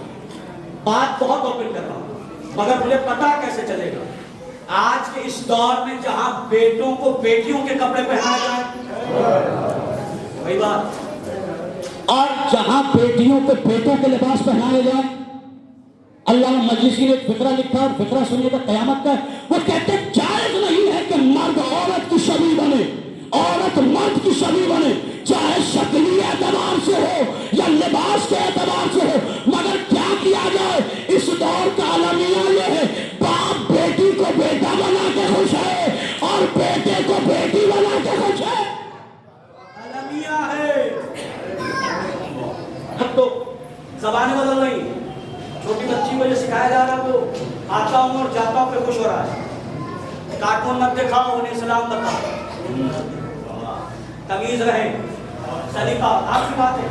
بات بہت اوپن کر رہا ہوں مگر مجھے پتہ کیسے چلے گا. آج کے اس دور میں جہاں بیٹوں کو بیٹیوں کے کپڑے پہنائے جائیں، وہی بات. اور جہاں بیٹیوں کو بیٹوں کے لباس پہنائے جائیں. علامہ مجلسی نے ایک فقرہ لکھا اور فقرہ سنیے گا قیامت کا. وہ کہتے ہیں جائز نہیں ہے کہ مرد عورت کی شبیہ بنے، عورت مرد کی شبیہ بنے، چاہے شکلی اعتبار سے ہو یا لباس کے اعتبار سے ہو. مگر کیا کیا جائے، اس دور کا المیہ یہ ہے باپ بیٹی کو بیٹا بنا کے خوش ہے اور بیٹے کو بیٹی بنا کے خوش ہے. المیہ ہے. اب تو زبانیں بدل رہی ہیں. چھوٹی بچی کو یہ سکھایا جا رہا تو آتا ہوں اور جاتا ہوں پہ خوش ہو رہا ہے. کارٹون مت دکھاؤ، انہیں اسلام بتاؤ، تمیز رہے، سلیقہ. آپ کی بات ہے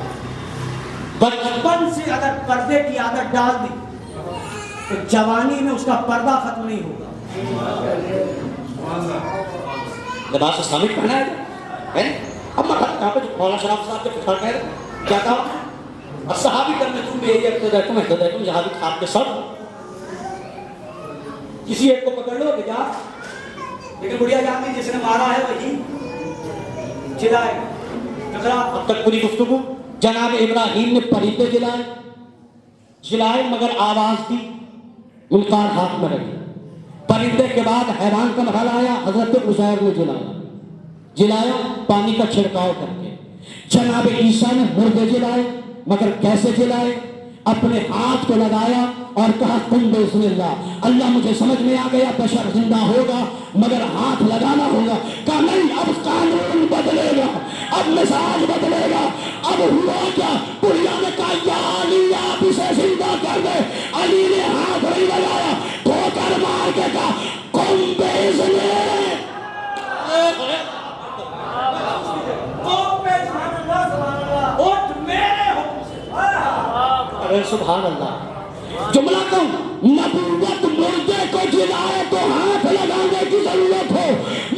بچپن سے اگر پردے کی عادت ڈال دی تو جوانی میں اس کا پردہ ختم نہیں ہوگا. لباس اسلامی پہنا ہے. اب مرحب کہاں پہ مولانا شراب صاحب کے فکر کہہ رہے کیا کہا، الصحابی کرنے تم بھی یہی اقتدیتم احتدیتم جہاں بھی خواب کے سب. کسی ایک کو پکڑ لو کہ جا، لیکن بڑھیا جانتی جس نے مارا ہے وہی چلائے. اب تک پوری گفتگو جناب ابراہیم نے پریندے جلائے مگر آواز دی، منقار ہاتھ میں رکھی. پرندے کے بعد حیوان کا مرحلہ آیا، حضرت عزیر نے جلایا پانی کا چھڑکاؤ کر کے. جناب عیسیٰ نے مردے جلائے مگر کیسے جلائے، اپنے ہاتھ کو لگایا اور کہا کن بسم اللہ. اللہ مجھے سمجھ میں آ گیا بشر زندہ ہوگا مگر ہاتھ لگانا ہوگا. کہا نہیں، اب قانون بدلے گا، اب مزاج بدلے گا. اب ہوا کیا، بڑھیا نے کہا یا علی آپ اسے زندہ کر دے. علی نے ہاتھ نہیں لگایا، ٹھوکر مار کے کہا کن بسم اللہ. سبحان اللہ. جملہ کہوں، نبوت مردے کو جلائے تو ہاتھ لگانے کی ضرورت ہو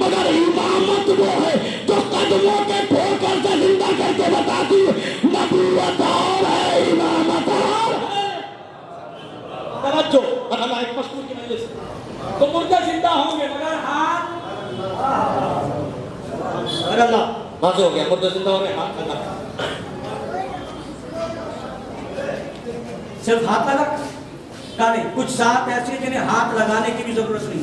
مگر امامت وہ ہے تو قدموں کے ٹھوکر سے زندہ کر کے بتاتی ہے. نبوت اور ہے، امامت اور ہے. توجہ. اللہ ایک مشکور کی وجہ سے تو مردے زندہ ہوں گے مگر ہاتھ اللہ واضح ہو گیا. مردے زندہ ہو گئے، ہاتھ اللہ. صرف ہاتھ لگا کا نہیں، کچھ ذات ایسی ہیں جنہیں ہاتھ لگانے کی بھی ضرورت نہیں.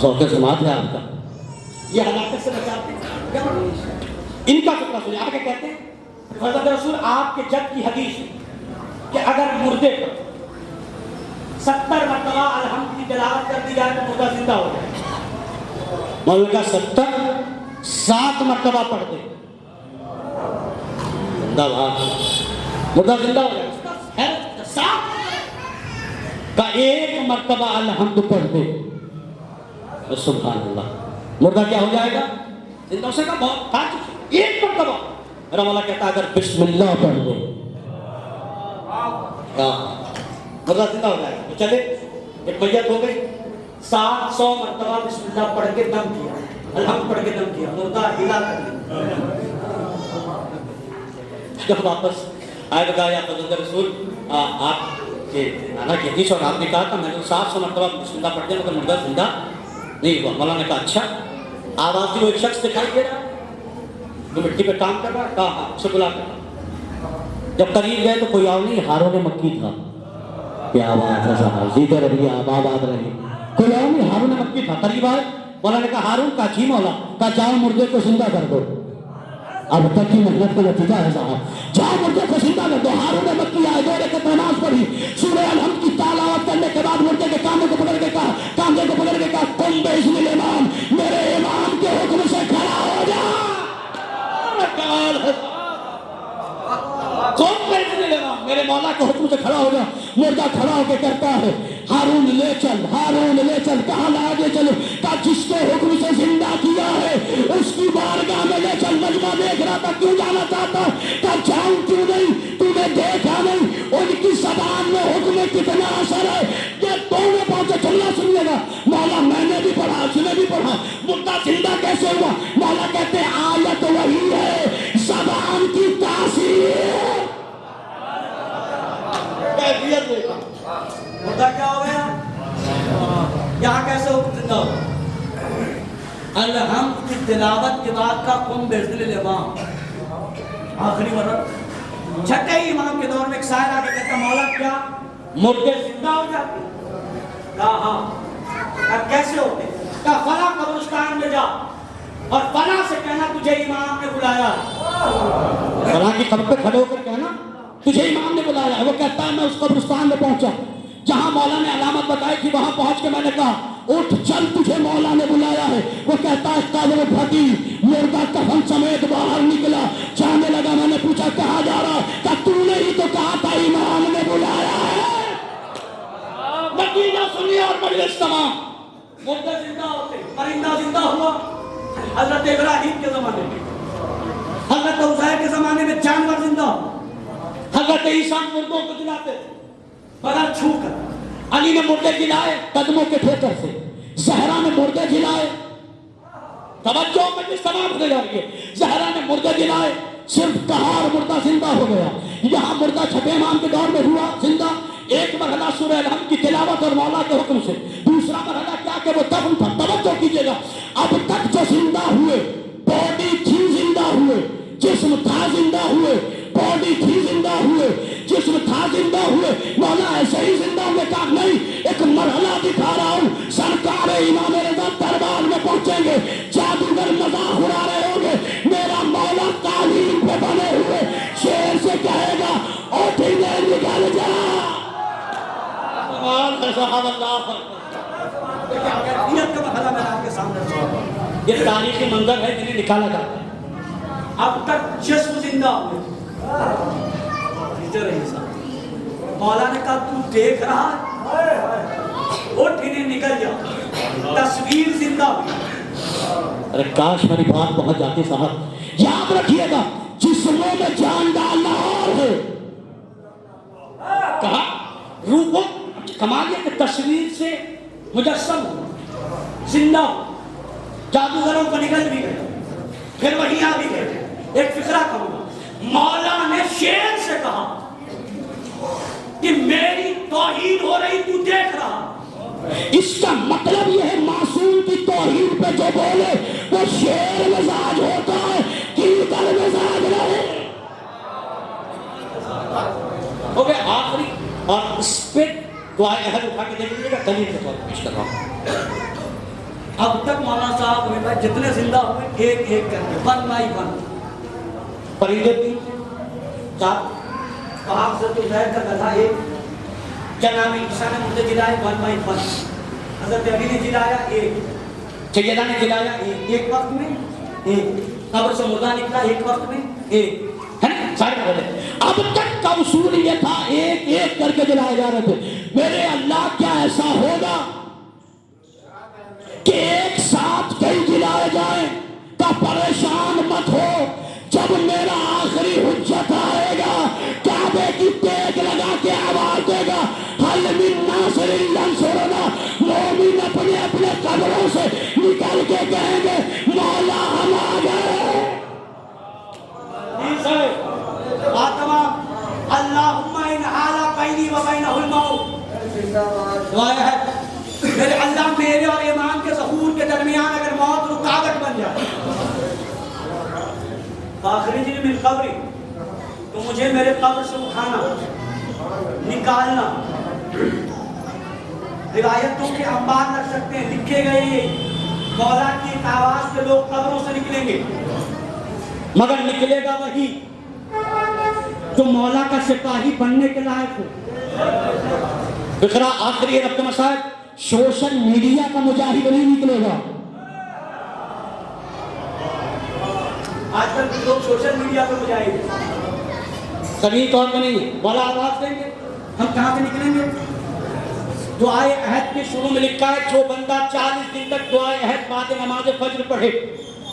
ذوق سماعت ہے آپ کا. یہ ہلاکت سے بچاتے ہیں. کیا ان کا فکر سنیے. آگے کہتے ہیں حضرت رسول آپ کے جد کی حدیث ہے کہ اگر مردے پر 70 مرتبہ الحمد کی تلاوت کر دی جائے تو مردہ زندہ ہو جائے. مولا کا 70 7 مرتبہ پڑھ دے زندہ بھاگ مردہ زندہ ہو جائے. 7 کا 1 مرتبہ الحمد پڑھ دے سبحان اللہ مردہ کیا ہو جائے گا زندہ ہو سکا. بہت 1 مرتبہ میرا مولا کہتا ہے اگر بسم اللہ پڑھ دے مردہ زندہ ہو جائے گا. تو چلے ایک میت ہو گئی 700 مرتبہ بسم اللہ پڑھ کے دم کیا الحمد پڑھ کے دم کیا مردہ ہلا کر دیا. جب واپس آئے تو کہا یا حضرت رسول آپ کے نانا کی حدیث اور آپ نے کہا تھا میں نے 700 مرتبہ بسم اللہ پڑھ دیا مگر مردہ زندہ نہیں ہوا. مولا نے کہا اچھا آواز وہ ایک شخص دکھائی دے رہا جو مٹی پہ کام کر رہا. کہا ہاں اسے بلا کر. جب قریب گئے تو کوئی اور نہیں ہارون مکی تھا. کیا بات ہے صاحب جیتے رہیے آباد رہیے. کوئی اور نہیں ہارون مکی تھا. قریب آئے مولا نے کہا ہارون. کہا جی مولا. کہا جاؤ مردے کو زندہ کر دو. اب تک کی محنت کا نتیجہ ہے صاحب. جاؤ مردے کو زندہ کر دو. ہارون مکی آئے 2 رکعت نماز پڑھی سورہ الحمد کی تلاوت کرنے کے بعد مردے کے کاندھے کو پکڑ کے کہا کاندھے کو پکڑ کے کہا قم باذن الامام میرے امام کے حکم سے کھڑا ہو جا. میرے مولا کے حکم سے کھڑا ہو جا. مردہ کھڑا ہو کے کرتا ہے ہارون لے چل کہاں لاگے چلو. کہا جس کے حکم سے زندہ کیا ہے اس کی بارگاہ میں لے چل. مجمع دیکھ رہا تھا کیوں جانا چاہتا. کہا جاؤں کیوں نہیں تو نے دیکھا نہیں ان کی زبان میں حکم میں کتنا اثر ہے. یہ دونوں پہنچے چلنا سنیے گا. مولا میں نے بھی پڑھا اس نے بھی پڑھا مردہ زندہ کیسے ہوا. مولا کہتے آیت وہی ہے زبان کی تاثیر. مردہ کیا ہو گیا یہاں کیسے حکم زندہ ہو. الحمد کی تلاوت کے بعد کا قم باذن الامام آخری مرتبہ. چھٹے ہی امام کے دور میں ایک سائل آ کے کہتا مولا کیا مردے زندہ ہو جاتے. کہا ہاں. اب کیسے ہوتے. کہا فلاں قبرستان میں جا اور فلاں سے کہنا تجھے امام نے بلایا. فلاں کی قبر پہ کھڑے ہو کر کہنا تجھے امام نے بلایا. وہ کہتا ہے میں اس قبرستان میں پہنچا جہاں مولا نے علامت بتائی تھی. وہاں پہنچ کے میں نے کہا اٹھ چل تجھے مولا نے بلایا ہے. وہ کہتا ہے قبر پھٹی مردہ کفن سمیت باہر نکلا جانے لگا. میں نے پوچھا کہاں جا رہا. کہا تو نے ہی تو کہا تھا امام نے بلایا ہے. نتیجہ سنیے اور مجلس تمام. مردہ زندہ ہوتے پرندہ زندہ ہوا حضرت ابراہیم کے زمانے میں. حضرت عزیر کے زمانے میں جانور زندہ ہوا. حضرت عیسیٰ مردوں کو جلاتے تھے بدن چھو کر. علی نے مردے جلائے قدموں کے ٹھیکر سے. زہرا نے مردے جلائے. توجہ مجلس تمام ہو جا رہی ہے. زہرا نے مردے جلائے صرف کہا اور مردہ زندہ ہو گیا. یہاں مردہ چھٹے امام کے دور میں ہوا زندہ. ایک مرحلہ سورہ الحمد کی تلاوت اور مولا کے حکم سے. دوسرا مرحلہ کیا کہ وہ دفن تھا. توجہ کیجیے گا. اب تک جو زندہ ہوئے باڈی تھی زندہ ہوئے جسم تھا زندہ ہوئے باڈی تھی زندہ ہوئے جسم تھا زندہ ہوئے. مولا ایسے ہی زندہ ہوئے. کہا نہیں ایک مرحلہ دکھا رہا ہوں. سرکار امام رضا دربار میں پہنچیں گے جادوگر مذاق اڑا رہے ہوں گے. میرا مولا قالین پہ بنے ہوئے شیر سے کہے گا اٹھ گئے نکل جا. یہ تاریخی منظر ہے جنہیں نکالا جاتا ہے. اب تک جسم زندہ ہوئے. مولا نے کہا تو دیکھ رہا اٹھ انہیں نکل جا. تصویر زندہ ہوئی. ارے کاش میری بات پہنچ جاتی صاحب. یاد رکھیے گا جسموں میں جان ڈالنا اور ہے. کہا روح کو کمال یہ کہ تصویر سے مجسم ہو زندہ ہو. جادوگروں کو نکل بھی گئے پھر وہیں آ بھی گئے. ایک فقرہ کہوں گا. مولا نے شیر سے کہا کہ میری توہین ہو رہی تو دیکھ رہا. اس کا مطلب یہ ہے معصوم کی توہین پہ جو بولے وہ شیر مزاج ہوتا ہے کیڑکر مزاج نہیں. ہو گئے آخری اور اس پہ دعائے اہل اٹھا کے دیکھ لیجیے گا. دلیل کے طور پر پیش کر رہا ہوں. اب تک مولانا صاحب ہوئے بھائی جتنے زندہ ہوئے ایک ایک کر کے 1 by 1 فریدے بھی صاحب پاک حضرت عزیر کا گدھا ایک جناب عیسیٰ نے مجھے جلائے 1 by 1 حضرت علی نے جلایا ایک سیدہ نے جلایا ایک وقت میں ایک قبر سے مردہ نکلا ایک وقت میں ایک ہے نا سارے بولے اب تک کا اصول یہ تھا ایک ایک کر کے جلائے جا رہے تھے. میرے اللہ کیا ایسا ہوگا کہ ایک ساتھ کئی جلائے جائیں؟ تو پریشان مت ہو، جب میرا آخری حجت آئے گا کعبے کی ٹیک لگا کے آواز دے گا حل من ناصر ینصرنا، مومن اپنے اپنے قبروں سے نکل کے کہیں گے مولا ہم آ گئے. تمام اللہم ان حالا بینی و بینہ الموت دعائیں ہے میرے اللہ میرے اور ایمان کے ظہور کے درمیان اگر موت رکاوٹ بن جائے فاخرجنی من قبری، تو مجھے میرے قبر سے اٹھانا نکالنا. روایتوں کے انبار رکھ سکتے ہیں لکھے گئے مولا کی ایک آواز سے لوگ قبروں سے نکلیں گے مگر نکلے گا وہی جو مولا کا سپاہی بننے کے لائق ہو. فکرہ آخری ربط مسائل، سوشل میڈیا کا مجاہد نہیں نکلے گا. آج کل لوگ سوشل میڈیا پر مجاہد صحیح طور پہ نہیں. مولا آواز دیں گے ہم کہاں سے نکلیں گے؟ دعائے عہد کے شروع میں لکھا ہے جو بندہ 40 دن تک دعائے عہد بعد نماز فجر پڑھے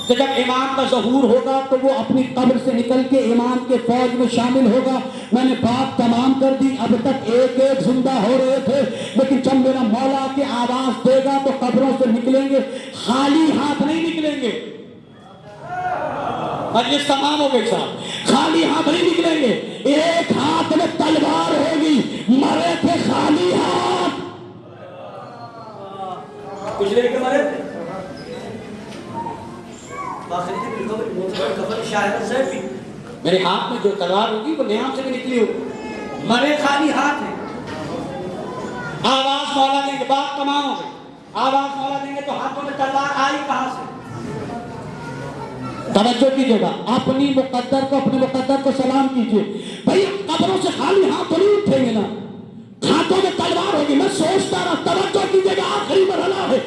کہ جب امام کا ظہور ہوگا تو وہ اپنی قبر سے نکل کے امام کے فوج میں شامل ہوگا. میں نے بات تمام کر دی. اب تک ایک ایک زندہ ہو رہے تھے لیکن جب میرا مولا کی آواز دے گا تو قبروں سے نکلیں گے، خالی ہاتھ نہیں نکلیں گے. مجلس تمام ہو گئی صاحب، خالی ہاتھ نہیں نکلیں گے. ایک ہاتھ میں تلوار ہوگی، مرے تھے خالی ہاتھ. کچھ لے کے مرے تھے میرے ہاتھ میں جو تلوار ہوگی وہ نیام سے بھی نکلی ہوگی، مرے خالی ہاتھ ہیں. آواز مولا دیں گے، بات تمام ہو گئی. آواز مولا دیں گے تو ہاتھوں میں تلوار آئی کہاں سے؟ توجہ کیجیے گا، اپنی مقدر کو سلام کیجیے. بھائی قبروں سے خالی ہاتھ تو نہیں اٹھیں گے نا، ہاتھوں میں تلوار ہوگی. میں سوچتا رہا، توجہ کیجیے گا، آخری مرحلہ ہے.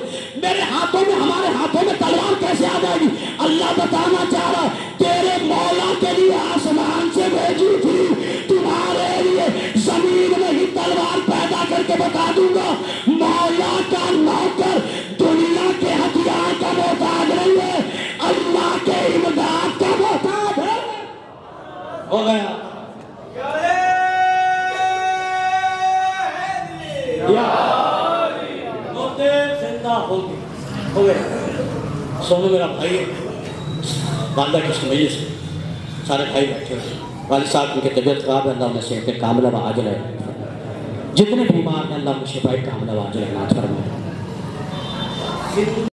میرے ہاتھوں میں، ہمارے ہاتھوں میں تلوار کیسے آ جائے گی؟ اللہ بتانا چاہ رہا تیرے مولا کے لیے آسمان سے بھیجی تھی، تمہارے لیے زمین میں ہی تلوار پیدا کر کے بتا دوں گا. مولا کا نوکر دنیا کے ہتھیار کا محتاج نہیں ہے، اللہ کے امداد کا محتاج ہے. ہو گیا زندہ ہوگی. ہو گئے. سونو میرا بھائی ہے، والدہ کی سمیل سے سارے بھائی بیٹھے ہوئے. والد صاحب ان کی طبیعت خراب ہے، اللہ انہیں صحت کاملہ و عاجلہ ہے. جتنے بیمار ہیں اللہ انہیں شفاء کاملہ و عاجلہ عنایت فرمائے.